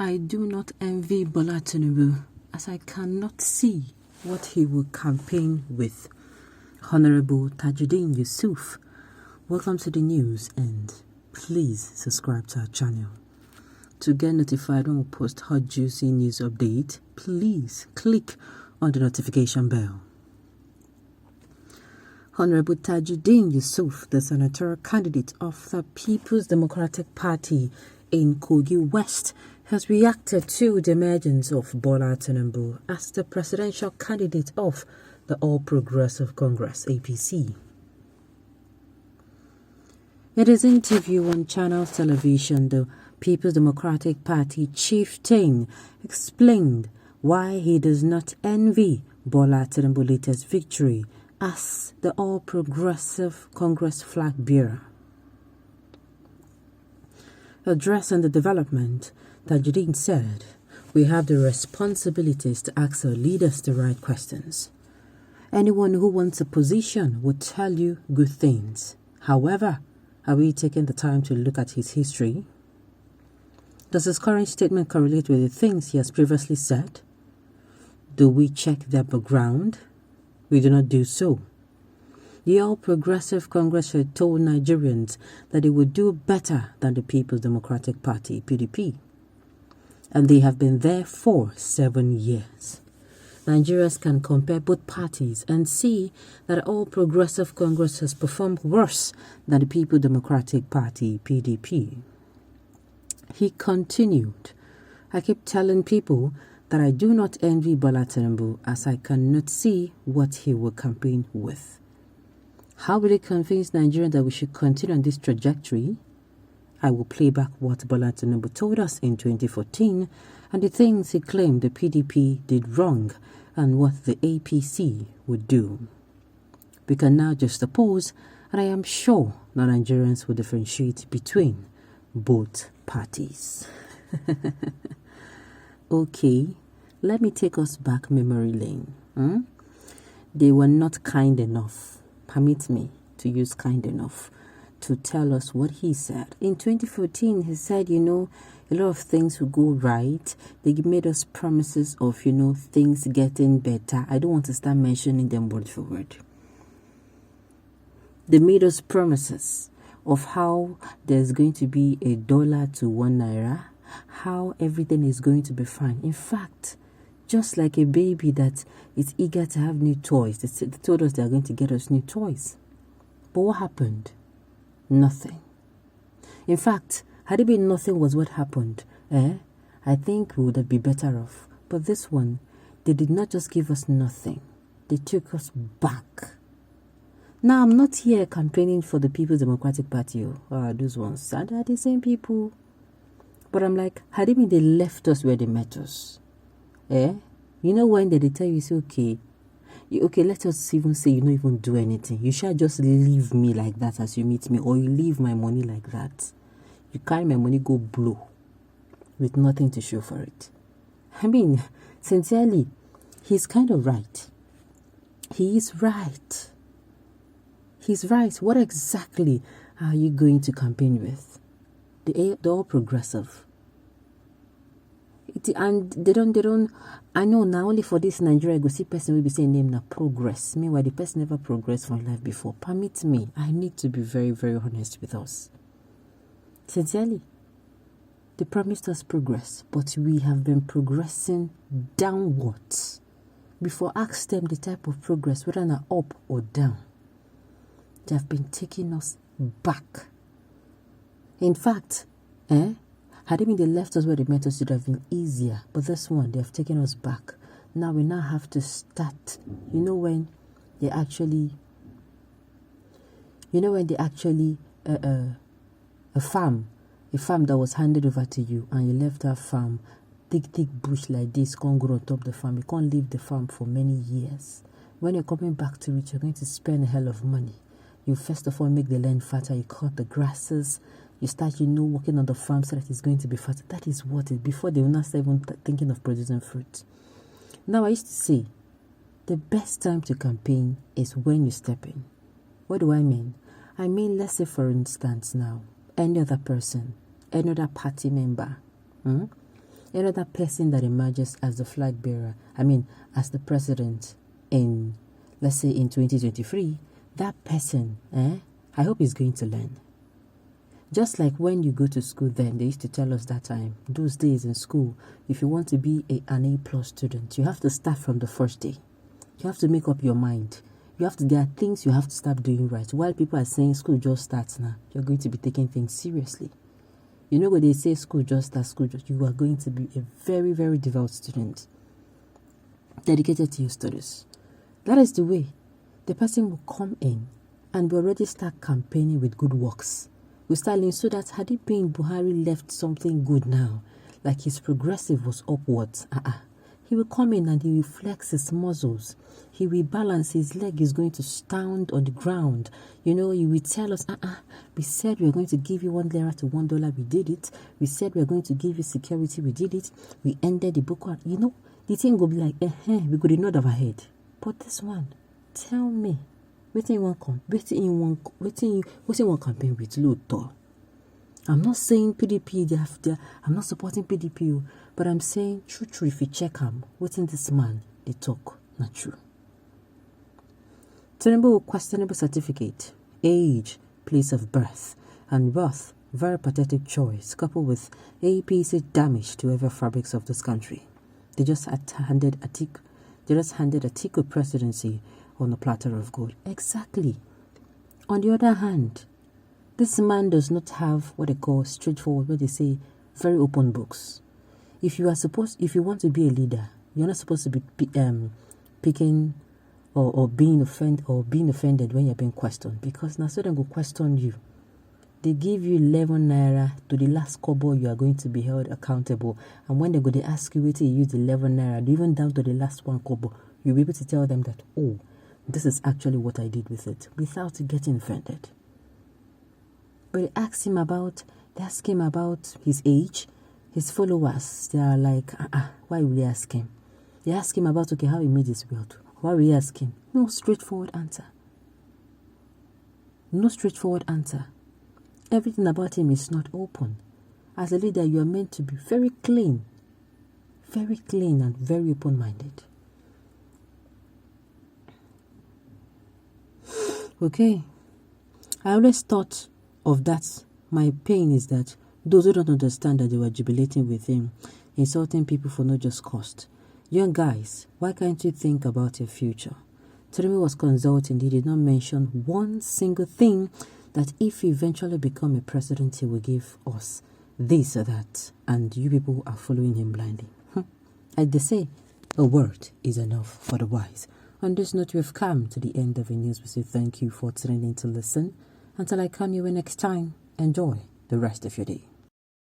I do not envy Bola Tinubu, as I cannot see what he will campaign with. Honorable Tajuddin Yusuf, welcome to the news, and please subscribe to our channel. To get notified when we post hot juicy news update, please click on the notification bell. Honorable Tajuddin Yusuf, the senatorial candidate of the People's Democratic Party in Kogi West, has reacted to the emergence of Bola Tinubu as the presidential candidate of the All Progressive Congress, APC. In his interview on Channel Television, the People's Democratic Party Chieftain explained why he does not envy Bola Tinubu's latest victory as the All Progressive Congress flag bearer. Addressing the development, Tajuddin said, "We have the responsibilities to ask our leaders the right questions. Anyone who wants a position would tell you good things. However, are we taking the time to look at his history? Does his current statement correlate with the things he has previously said? Do we check their background? We do not do so. The All Progressive Congress had told Nigerians that they would do better than the People's Democratic Party, PDP. And they have been there for 7 years. Nigerians can compare both parties and see that All Progressive Congress has performed worse than the People's Democratic Party, PDP. He continued, "I keep telling people that I do not envy Bola Tinubu, as I cannot see what he will campaign with. How will he convince Nigerians that we should continue on this trajectory? I will play back what Bola Tinubu told us in 2014 and the things he claimed the PDP did wrong and what the APC would do. We can now just oppose, and I am sure that Nigerians will differentiate between both parties." Okay, let me take us back memory lane. They were not kind enough, permit me to use kind enough, to tell us what he said. In 2014, he said, a lot of things will go right. They made us promises of, things getting better. I don't want to start mentioning them word for word. They made us promises of how there's going to be $1 to 1 naira, how everything is going to be fine. In fact, just like a baby that is eager to have new toys, they told us they are going to get us new toys. But what happened? Nothing. In fact, had it been nothing was what happened, I think we would have been better off. But this one, they did not just give us nothing. They took us back. Now, I'm not here campaigning for the People's Democratic Party. Those ones are the same people. But I'm like, had it been they left us where they met us? When they tell you, say, okay, let us even say you don't even do anything. You shall just leave me like that as you meet me, or you leave my money like that. You carry my money, go blow, with nothing to show for it. I mean, sincerely, he's kind of right. He is right. He's right. What exactly are you going to campaign with? The All Progressive. And they don't. I know now only for this Nigeria, go see person will be saying name na progress. Meanwhile, the person never progressed from life before. Permit me. I need to be very, very honest with us. Sincerely, they promised us progress, but we have been progressing downwards. Before ask them the type of progress, whether na up or down. They have been taking us back. In fact, had it been they left us where they met us, it would have been easier. But this one, they have taken us back. Now we now have to start. When they actually, a farm that was handed over to you, and you left that farm, thick bush like this, can't grow on top of the farm. You can't leave the farm for many years. When you're coming back to it, you're going to spend a hell of money. You first of all make the land fatter. You cut the grasses. You start, working on the farm so that it's going to be fatter. That is what it. Before they will not start even thinking of producing fruit. Now, I used to say, the best time to campaign is when you step in. What do I mean? I mean, let's say, for instance, now, any other person, any other party member, Another person that emerges as the flag bearer, as the president in, let's say, in 2023, that person, I hope he's going to learn. Just like when you go to school then, they used to tell us that time, those days in school, if you want to be an A+ student, you have to start from the first day. You have to make up your mind. There are things you have to start doing right. While people are saying school just starts now, you're going to be taking things seriously. You know when they say school just starts, you are going to be a very, very devout student, dedicated to your studies. That is the way. The person will come in and we already start campaigning with good works. We start in so that had it been Buhari left something good now, like his progressive was upwards, he will come in and he will flex his muscles. He will balance, his leg is going to stand on the ground. He will tell us, we said we are going to give you $1 to $1, we did it. We said we are going to give you security, we did it. We ended the book. The thing will be like, we could nod our head. But this one, tell me, waiting one campaign with Luto. I'm not saying PDP, I'm not supporting PDP, but I'm saying true, if you check him, waiting this man, they talk, not true. Tinubu questionable certificate, age, place of birth, and birth, very pathetic choice, coupled with APC damage to every fabrics of this country. They just handed Atiku presidency on a platter of gold. Exactly. On the other hand, this man does not have what they call straightforward, what they say, very open books. If you want to be a leader, you're not supposed to be picking or being offended when you're being questioned, because now so they go question you. They give you 11 naira to the last kobo, you are going to be held accountable. And when they ask you where to use the 11 naira, even down to the last 1 kobo, you'll be able to tell them that, oh, this is actually what I did with it, without getting offended. But they ask him about his age, his followers. They are like, why will they ask him? They ask him about, how he made his wealth. Why will he ask him? No straightforward answer. Everything about him is not open. As a leader, you are meant to be very clean and very open-minded. Okay. I always thought of that. My pain is that those who don't understand that they were jubilating with him, insulting people for no just cost. Young guys, why can't you think about your future? Tinubu was consulting. He did not mention one single thing that if he eventually become a president, he will give us this or that. And you people are following him blindly. Like they say, a word is enough for the wise. On this note, we've come to the end of the news. We say thank you for tuning in to listen. Until I come your way next time, enjoy the rest of your day.